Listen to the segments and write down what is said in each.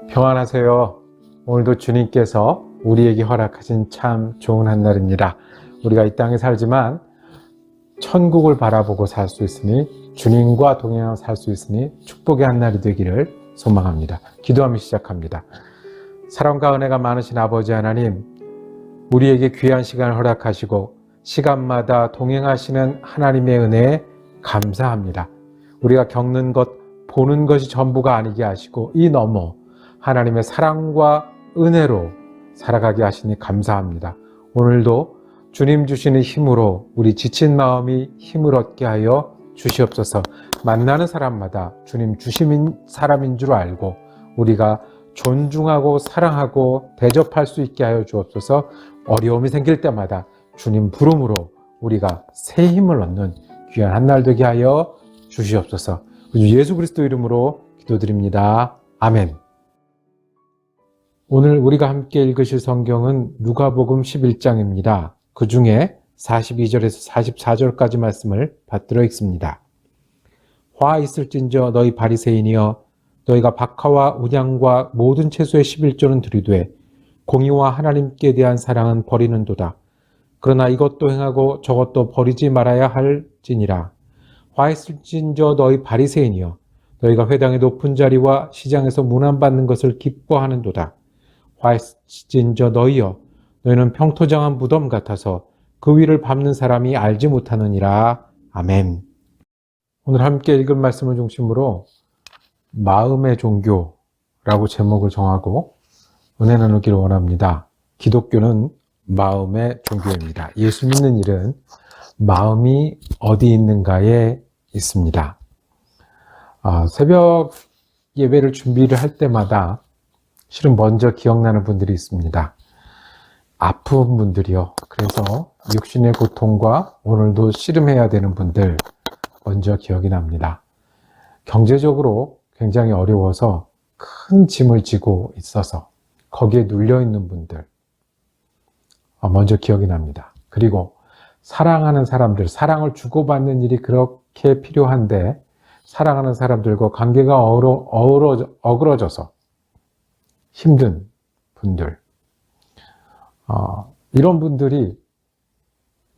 평안하세요. 오늘도 주님께서 우리에게 허락하신 참 좋은 한날입니다. 우리가 이 땅에 살지만 천국을 바라보고 살 수 있으니, 주님과 동행하며 살 수 있으니 축복의 한날이 되기를 소망합니다. 기도하며 시작합니다. 사랑과 은혜가 많으신 아버지 하나님, 우리에게 귀한 시간을 허락하시고 시간마다 동행하시는 하나님의 은혜에 감사합니다. 우리가 겪는 것, 보는 것이 전부가 아니게 하시고 이 너머 하나님의 사랑과 은혜로 살아가게 하시니 감사합니다. 오늘도 주님 주시는 힘으로 우리 지친 마음이 힘을 얻게 하여 주시옵소서. 만나는 사람마다 주님 주신 사람인 줄 알고 우리가 존중하고 사랑하고 대접할 수 있게 하여 주옵소서. 어려움이 생길 때마다 주님 부름으로 우리가 새 힘을 얻는 귀한 한날 되게 하여 주시옵소서. 예수 그리스도 이름으로 기도드립니다. 아멘. 오늘 우리가 함께 읽으실 성경은 누가복음 11장입니다. 그 중에 42절에서 44절까지 말씀을 받들어 읽습니다. 화 있을진저 너희 바리새인이여, 너희가 박하와 운양과 모든 채소의 11조는 들이되 공의와 하나님께 대한 사랑은 버리는도다. 그러나 이것도 행하고 저것도 버리지 말아야 할지니라. 화 있을진저 너희 바리새인이여, 너희가 회당의 높은 자리와 시장에서 문안받는 것을 기뻐하는도다. 화 있을진저 너희여, 너희는 평토장한 무덤 같아서 그 위를 밟는 사람이 알지 못하느니라. 아멘. 오늘 함께 읽은 말씀을 중심으로 마음의 종교라고 제목을 정하고 은혜 나누기를 원합니다. 기독교는 마음의 종교입니다. 예수 믿는 일은 마음이 어디 있는가에 있습니다. 새벽 예배를 준비를 할 때마다 실은 먼저 기억나는 분들이 있습니다. 아픈 분들이요. 그래서 육신의 고통과 오늘도 씨름해야 되는 분들 먼저 기억이 납니다. 경제적으로 굉장히 어려워서 큰 짐을 지고 있어서 거기에 눌려있는 분들 먼저 기억이 납니다. 그리고 사랑하는 사람들, 사랑을 주고받는 일이 그렇게 필요한데 사랑하는 사람들과 관계가 어그러져서 힘든 분들, 이런 분들이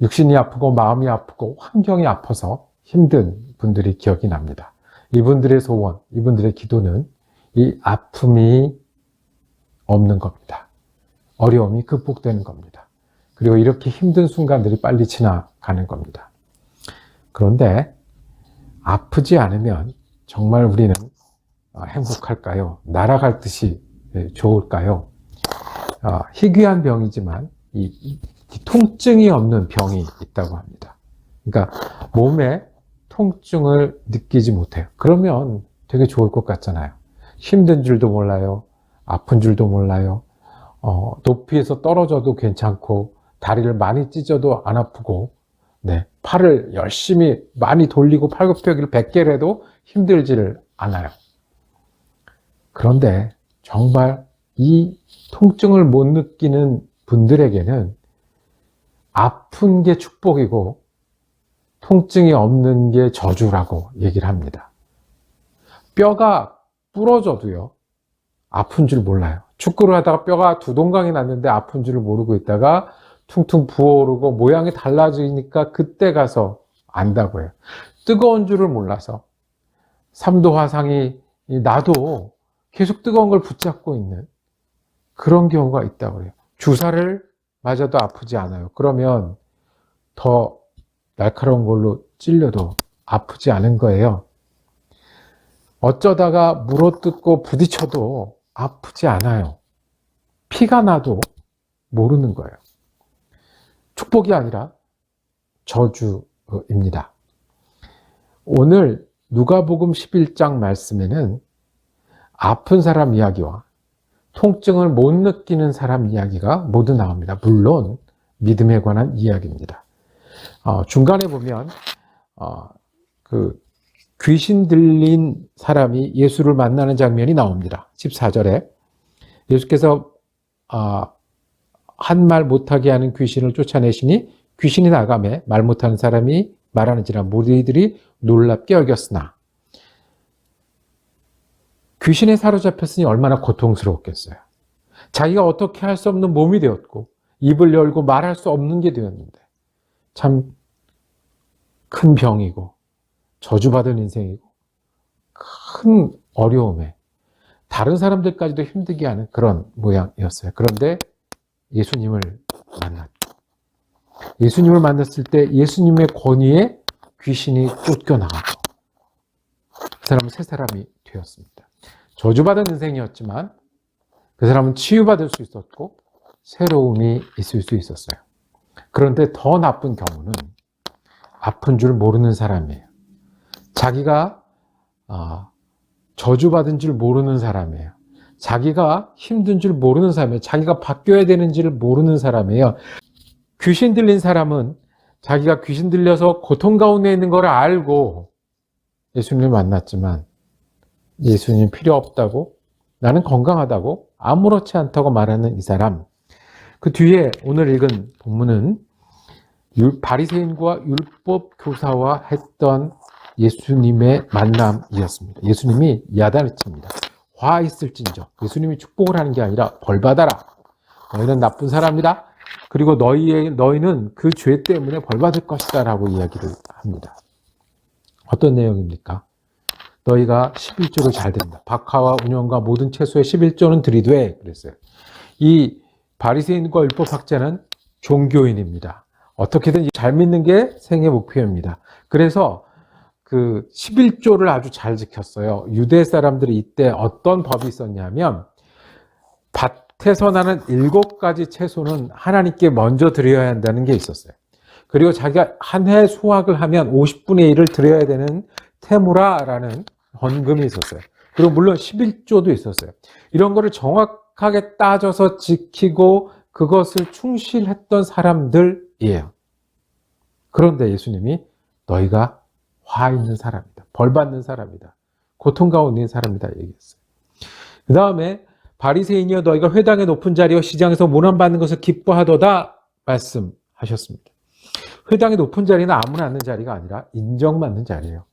육신이 아프고 마음이 아프고 환경이 아파서 힘든 분들이 기억이 납니다. 이분들의 소원, 이분들의 기도는 이 아픔이 없는 겁니다. 어려움이 극복되는 겁니다. 그리고 이렇게 힘든 순간들이 빨리 지나가는 겁니다. 그런데 아프지 않으면 정말 우리는 행복할까요? 날아갈 듯이 좋을까요? 희귀한 병이지만 이 통증이 없는 병이 있다고 합니다. 그러니까 몸에 통증을 느끼지 못해요. 그러면 되게 좋을 것 같잖아요. 힘든 줄도 몰라요. 아픈 줄도 몰라요. 높이에서 떨어져도 괜찮고 다리를 많이 찢어도 안 아프고, 팔을 열심히 많이 돌리고 팔굽혀펴기를 100개를 해도 힘들지를 않아요. 그런데 정말 이 통증을 못 느끼는 분들에게는 아픈 게 축복이고 통증이 없는 게 저주라고 얘기를 합니다. 뼈가 부러져도요, 아픈 줄 몰라요. 축구를 하다가 뼈가 두 동강이 났는데 아픈 줄을 모르고 있다가 퉁퉁 부어오르고 모양이 달라지니까 그때 가서 안다고 해요. 뜨거운 줄을 몰라서 3도 화상이 나도 계속 뜨거운 걸 붙잡고 있는 그런 경우가 있다고 해요. 주사를 맞아도 아프지 않아요. 그러면 더 날카로운 걸로 찔려도 아프지 않은 거예요. 어쩌다가 물어뜯고 부딪혀도 아프지 않아요. 피가 나도 모르는 거예요. 축복이 아니라 저주입니다. 오늘 누가복음 11장 말씀에는 아픈 사람 이야기와 통증을 못 느끼는 사람 이야기가 모두 나옵니다. 물론 믿음에 관한 이야기입니다. 중간에 보면 귀신 들린 사람이 예수를 만나는 장면이 나옵니다. 14절에 예수께서 한 말 못하게 하는 귀신을 쫓아내시니 귀신이 나가매 말 못하는 사람이 말하는지라 무리들이 놀랍게 여겼으나 귀신에 사로잡혔으니 얼마나 고통스러웠겠어요. 자기가 어떻게 할 수 없는 몸이 되었고 입을 열고 말할 수 없는 게 되었는데 참 큰 병이고 저주받은 인생이고 큰 어려움에 다른 사람들까지도 힘들게 하는 그런 모양이었어요. 그런데 예수님을 만났죠. 예수님을 만났을 때 예수님의 권위에 귀신이 쫓겨나가고 그 사람은 새 사람이 되었습니다. 저주받은 인생이었지만 그 사람은 치유받을 수 있었고 새로움이 있을 수 있었어요. 그런데 더 나쁜 경우는 아픈 줄 모르는 사람이에요. 자기가 저주받은 줄 모르는 사람이에요. 자기가 힘든 줄 모르는 사람이에요. 자기가 바뀌어야 되는지를 모르는 사람이에요. 귀신 들린 사람은 자기가 귀신 들려서 고통 가운데 있는 걸 알고 예수님을 만났지만 예수님 필요 없다고, 나는 건강하다고, 아무렇지 않다고 말하는 이 사람. 그 뒤에 오늘 읽은 본문은 바리새인과 율법 교사와 했던 예수님의 만남이었습니다. 예수님이 야단을 칩니다. 화 있을진저. 예수님이 축복을 하는 게 아니라 벌 받아라. 너희는 나쁜 사람이다. 그리고 너희는 그 죄 때문에 벌 받을 것이다 라고 이야기를 합니다. 어떤 내용입니까? 너희가 11조를 잘 드린다. 박하와 운영과 모든 채소의 11조는 드리되 그랬어요. 이 바리새인과 율법학자는 종교인입니다. 어떻게든 잘 믿는 게 생애 목표입니다. 그래서 그 11조를 아주 잘 지켰어요. 유대 사람들이 이때 어떤 법이 있었냐면 밭에서 나는 7가지 채소는 하나님께 먼저 드려야 한다는 게 있었어요. 그리고 자기가 한 해 수확을 하면 50분의 1을 드려야 되는 테무라라는 헌금이 있었어요. 그리고 물론 11조도 있었어요. 이런 거를 정확하게 따져서 지키고 그것을 충실했던 사람들이에요. 그런데 예수님이 너희가 화 있는 사람이다. 벌 받는 사람이다. 고통 가운데 있는 사람이다 얘기했어요. 그 다음에 바리새인이여 너희가 회당의 높은 자리와 시장에서 문안받는 것을 기뻐하도다 말씀하셨습니다. 회당의 높은 자리는 아무나 앉는 자리가 아니라 인정받는 자리예요.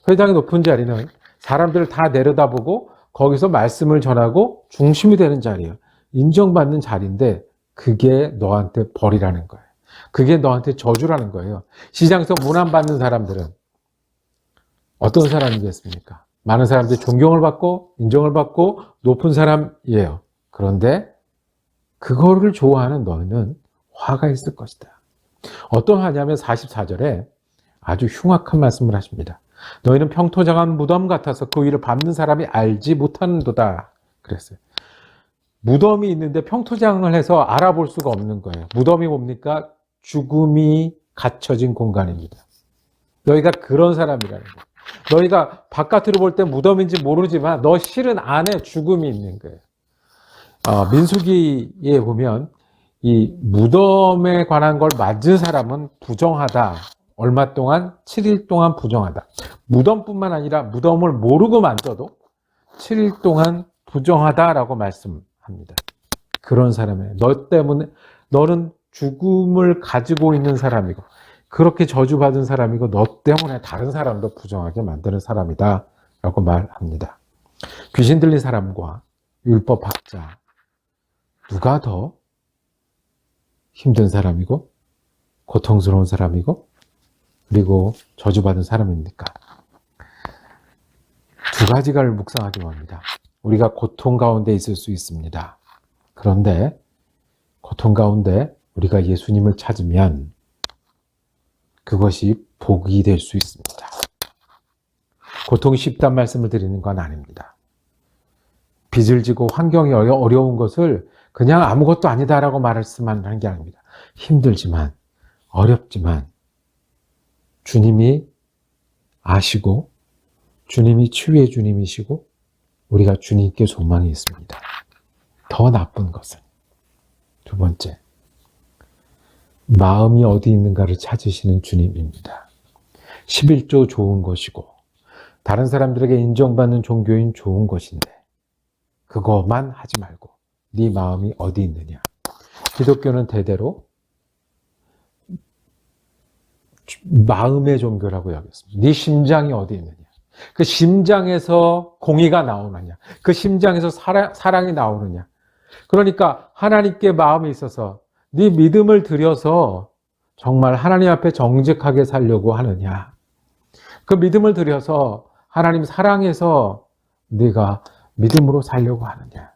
회당의 높은 자리는 사람들을 다 내려다보고 거기서 말씀을 전하고 중심이 되는 자리예요. 인정받는 자리인데 그게 너한테 벌이라는 거예요. 그게 너한테 저주라는 거예요. 시장에서 문안받는 사람들은 어떤 사람이겠습니까? 많은 사람들이 존경을 받고 인정을 받고 높은 사람이에요. 그런데 그거를 좋아하는 너희는 화가 있을 것이다. 어떤 화냐면 44절에 아주 흉악한 말씀을 하십니다. 너희는 평토장한 무덤 같아서 그 위를 밟는 사람이 알지 못하는도다 그랬어요. 무덤이 있는데 평토장을 해서 알아볼 수가 없는 거예요. 무덤이 뭡니까? 죽음이 갇혀진 공간입니다. 너희가 그런 사람이라는 거예요. 너희가 바깥으로 볼 때 무덤인지 모르지만 너 실은 안에 죽음이 있는 거예요. 민수기에 보면 이 무덤에 관한 걸 맞은 사람은 부정하다. 얼마 동안? 7일 동안 부정하다. 무덤뿐만 아니라 무덤을 모르고 만져도 7일 동안 부정하다라고 말씀합니다. 그런 사람이에요. 너 때문에 너는 죽음을 가지고 있는 사람이고 그렇게 저주받은 사람이고 너 때문에 다른 사람도 부정하게 만드는 사람이다 라고 말합니다. 귀신 들린 사람과 율법학자 누가 더 힘든 사람이고 고통스러운 사람이고 그리고 저주받은 사람입니까? 두 가지를 묵상하기 바랍니다. 우리가 고통 가운데 있을 수 있습니다. 그런데 고통 가운데 우리가 예수님을 찾으면 그것이 복이 될 수 있습니다. 고통이 쉽단 말씀을 드리는 건 아닙니다. 빚을 지고 환경이 어려운 것을 그냥 아무것도 아니다라고 말씀만 하는 게 아닙니다. 힘들지만 어렵지만 주님이 아시고 주님이 치유의 주님이시고 우리가 주님께 소망이 있습니다. 더 나쁜 것은 두 번째, 마음이 어디 있는가를 찾으시는 주님입니다. 11조 좋은 것이고 다른 사람들에게 인정받는 종교인 좋은 것인데 그것만 하지 말고 네 마음이 어디 있느냐. 기독교는 대대로 마음의 종교라고 여겼습니다. 네 심장이 어디 있느냐. 그 심장에서 공의가 나오느냐? 그 심장에서 사랑이 나오느냐? 그러니까 하나님께 마음이 있어서 네 믿음을 들여서 정말 하나님 앞에 정직하게 살려고 하느냐? 그 믿음을 들여서 하나님 사랑해서 네가 믿음으로 살려고 하느냐?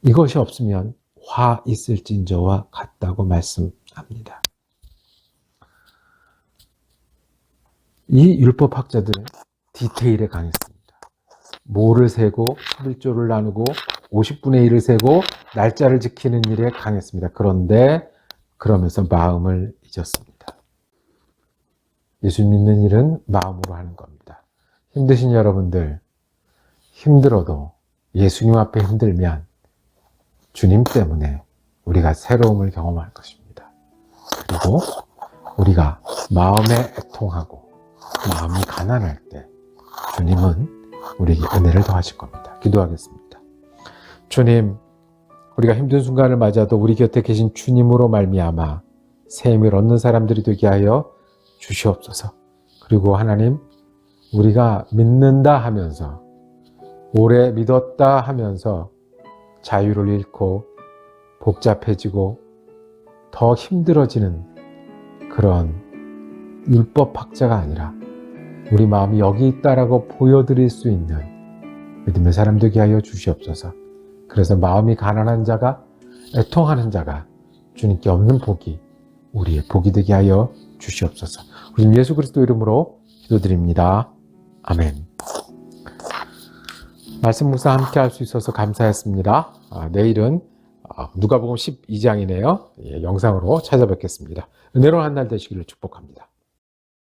이것이 없으면 화 있을진저와 같다고 말씀합니다. 이 율법학자들은 디테일에 강했습니다. 모를 세고 11조를 나누고 50분의 1을 세고 날짜를 지키는 일에 강했습니다. 그런데 그러면서 마음을 잊었습니다. 예수 믿는 일은 마음으로 하는 겁니다. 힘드신 여러분들, 힘들어도 예수님 앞에 힘들면 주님 때문에 우리가 새로움을 경험할 것입니다. 그리고 우리가 마음에 애통하고 마음이 가난할 때 주님은 우리에게 은혜를 더하실 겁니다. 기도하겠습니다. 주님, 우리가 힘든 순간을 맞아도 우리 곁에 계신 주님으로 말미암아 새 힘을 얻는 사람들이 되게 하여 주시옵소서. 그리고 하나님, 우리가 믿는다 하면서 오래 믿었다 하면서 자유를 잃고 복잡해지고 더 힘들어지는 그런 율법학자가 아니라 우리 마음이 여기 있다라고 보여드릴 수 있는 믿음의 사람 되게 하여 주시옵소서. 그래서 마음이 가난한 자가, 애통하는 자가 주님께 없는 복이 우리의 복이 되게 하여 주시옵소서. 우리 예수 그리스도 이름으로 기도드립니다. 아멘. 말씀 묵상 함께 할 수 있어서 감사했습니다. 내일은 누가복음 12장이네요. 영상으로 찾아뵙겠습니다. 은혜로운 한 날 되시기를 축복합니다.